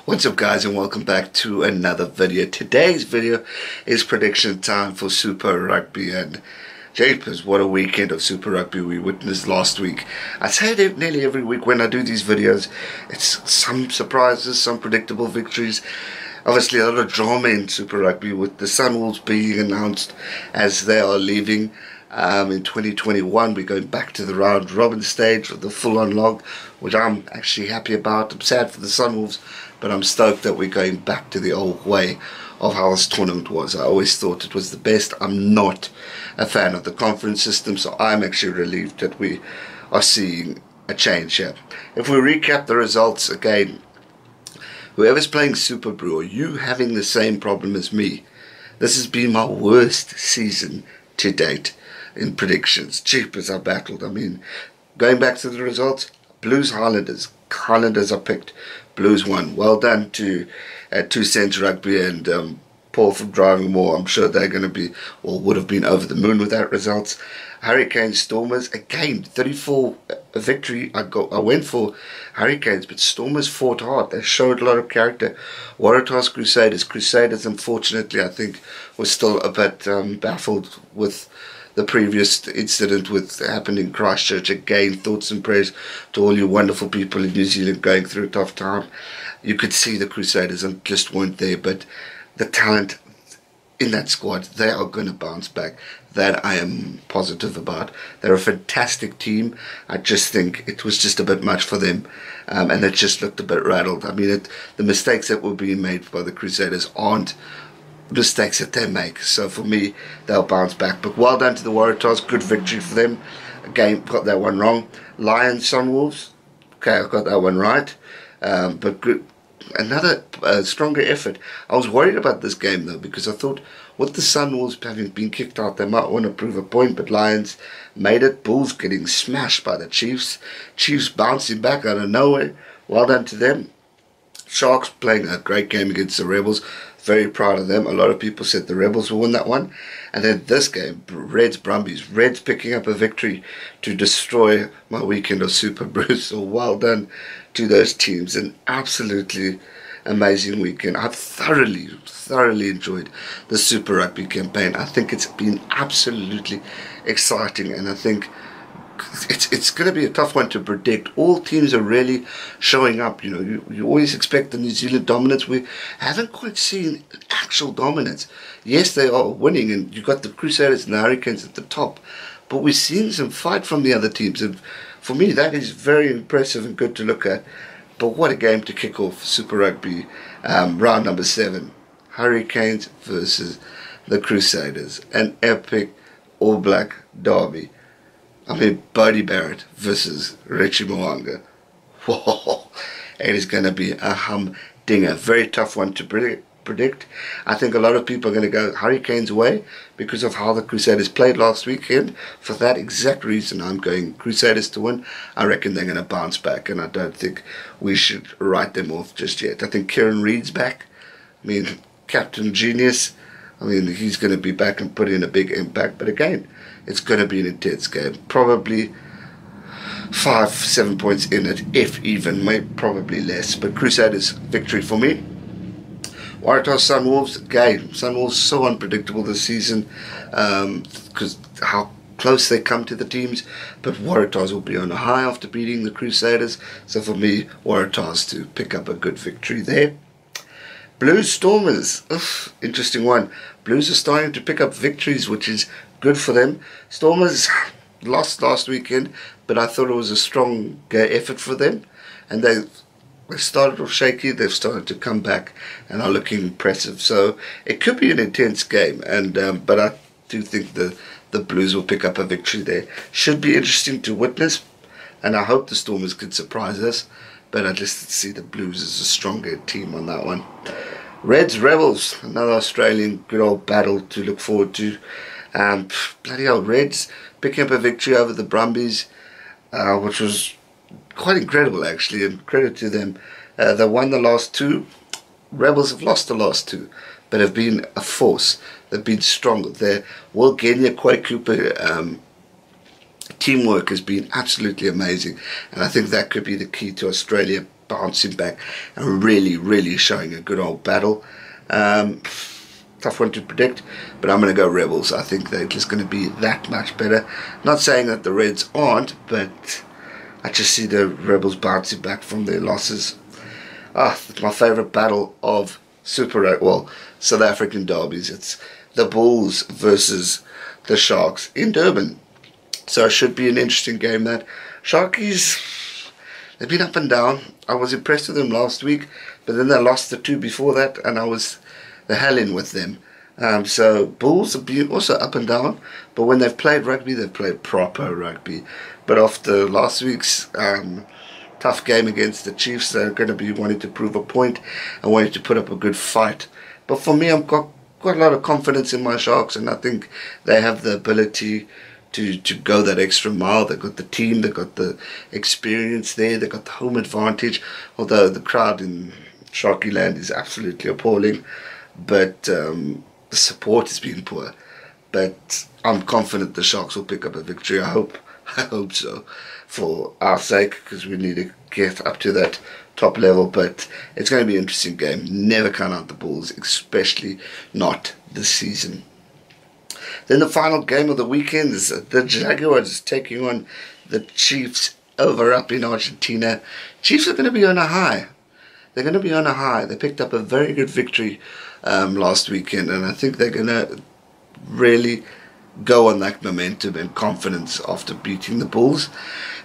What's up guys, and welcome back to another video. Today's video is prediction time for Super Rugby, and jeepers, what a weekend of Super Rugby we witnessed last week. I say it nearly every week when I do these videos. It's some surprises, some predictable victories. Obviously a lot of drama in Super Rugby with the Sunwolves being announced as they are leaving. In 2021 we're going back to the round robin stage with the full-on log, which I'm actually happy about. I'm sad for the Sunwolves, but I'm stoked that we're going back to the old way of how this tournament was. I always thought it was the best. I'm not a fan of the conference system, so I'm actually relieved that we are seeing a change here. If we recap the results again, whoever's playing Super Brew, or you having the same problem as me, this has been my worst season to date in predictions. Jeepers, I battled. I mean, going back to the results, Blues Highlanders. Highlanders are picked. Blues won. Well done to 2 Cents Rugby and Paul from Driving More. I'm sure they're going to be, or would have been, over the moon with that results. Hurricanes Stormers, again 34 victory. I went for Hurricanes, but Stormers fought hard. They showed a lot of character. Waratahs Crusaders unfortunately I think was still a bit baffled with the previous incident with happened in Christchurch. Again, thoughts and prayers to all you wonderful people in New Zealand going through a tough time. You could see the Crusaders and just weren't there, but the talent in that squad, they are going to bounce back. That I am positive about. They're a fantastic team. I just think it was just a bit much for them, and it just looked a bit rattled. I mean, the mistakes that were being made by the Crusaders aren't mistakes that they make, so for me they'll bounce back. But well done to the Waratahs, good victory for them. Again, got that one wrong. Lions Sunwolves, okay, I got that one right, but good. Another stronger effort. I was worried about this game though, because I thought with the Sunwolves having been kicked out, they might want to prove a point, but Lions made it. Bulls getting smashed by the Chiefs. Chiefs bouncing back out of nowhere. Well done to them. Sharks playing a great game against the Rebels. Very proud of them. A lot of people said the Rebels will win that one. And then this game, Reds Brumbies. Reds picking up a victory to destroy my weekend of Super Brews. So well done to those teams. An absolutely amazing weekend. I've thoroughly enjoyed the Super Rugby campaign. I think it's been absolutely exciting, and I think it's going to be a tough one to predict. All teams are really showing up. You know, you always expect the New Zealand dominance. We haven't quite seen actual dominance. Yes, they are winning, and you've got the Crusaders and the Hurricanes at the top, but we've seen some fight from the other teams, and for me that is very impressive and good to look at. But what a game to kick off Super Rugby round number 7. Hurricanes versus the Crusaders. An epic All Black derby. I mean, Bodie Barrett versus Richie Mo'unga. Whoa, it is going to be a humdinger. Very tough one to predict. I think a lot of people are going to go Hurricanes way because of how the Crusaders played last weekend. For that exact reason, I'm going Crusaders to win. I reckon they're going to bounce back, and I don't think we should write them off just yet. I think Kieran Reid's back. I mean, Captain Genius. I mean, he's going to be back and put in a big impact. But again, it's going to be an intense game. Probably 5-7 points in it, if even, maybe probably less. But Crusaders victory for me. Waratahs Sunwolves, again, Sunwolves so unpredictable this season because how close they come to the teams. But Waratahs will be on a high after beating the Crusaders. So for me, Waratahs to pick up a good victory there. Blues Stormers, interesting one. Blues are starting to pick up victories, which is good for them. Stormers lost last weekend, but I thought it was a strong effort for them, and they started off shaky. They've started to come back and are looking impressive. So it could be an intense game, and but I do think the Blues will pick up a victory there. Should be interesting to witness, and I hope the Stormers could surprise us, but I just see the Blues as a stronger team on that one. Reds Rebels, another Australian good old battle to look forward to. Bloody hell, Reds picking up a victory over the Brumbies, which was quite incredible actually, and credit to them. They won the last 2. Rebels have lost the last 2, but have been a force. They've been strong. Their Will Genia, Quay Cooper teamwork has been absolutely amazing, and I think that could be the key to Australia bouncing back and really showing a good old battle. Tough one to predict, but I'm going to go Rebels. I think they're just going to be that much better. Not saying that the Reds aren't, but I just see the Rebels bouncing back from their losses. It's my favourite battle of South African derbies. It's the Bulls versus the Sharks in Durban. So it should be an interesting game. That Sharkies, they've been up and down. I was impressed with them last week, but then they lost the 2 before that, and I was the hell in with them. So Bulls have been also up and down, but when they've played rugby, they've played proper rugby. But after last week's tough game against the Chiefs, they're going to be wanting to prove a point and wanting to put up a good fight. But for me, I've got quite a lot of confidence in my Sharks, and I think they have the ability to go that extra mile. They've got the team, they've got the experience there, they've got the home advantage, although the crowd in Sharky Land is absolutely appalling. But the support has been poor. But I'm confident the Sharks will pick up a victory. I hope so, for our sake, because we need to get up to that top level. But it's going to be an interesting game. Never count out the Bulls, especially not this season. Then the final game of the weekend is the Jaguars taking on the Chiefs over up in Argentina. Chiefs are going to be on a high. They're going to be on a high. They picked up a very good victory last weekend, and I think they're going to really go on that momentum and confidence after beating the Bulls.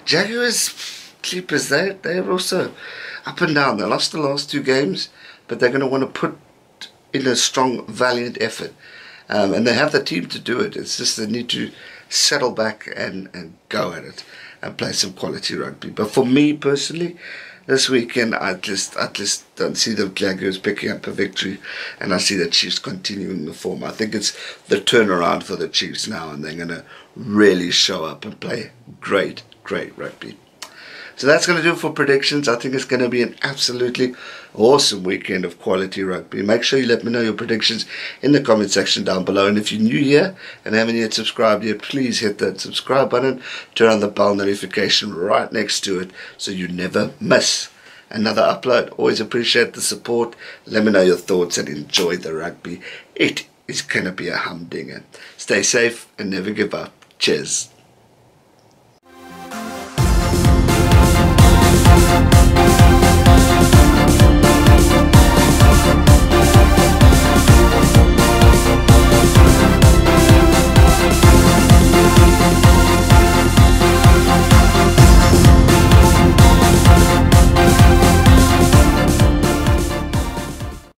Jaguars, Clippers, they're also up and down. They lost the last 2 games, but they're going to want to put in a strong, valiant effort. And they have the team to do it. It's just they need to settle back and go at it and play some quality rugby. But for me personally, this weekend, I just don't see the Jaguars picking up a victory, and I see the Chiefs continuing the form. I think it's the turnaround for the Chiefs now, and they're going to really show up and play great rugby. So that's going to do it for predictions. I think it's going to be an absolutely awesome weekend of quality rugby. Make sure you let me know your predictions in the comment section down below. And if you're new here and haven't yet subscribed yet, please hit that subscribe button. Turn on the bell notification right next to it so you never miss another upload. Always appreciate the support. Let me know your thoughts and enjoy the rugby. It is going to be a humdinger. Stay safe and never give up. Cheers.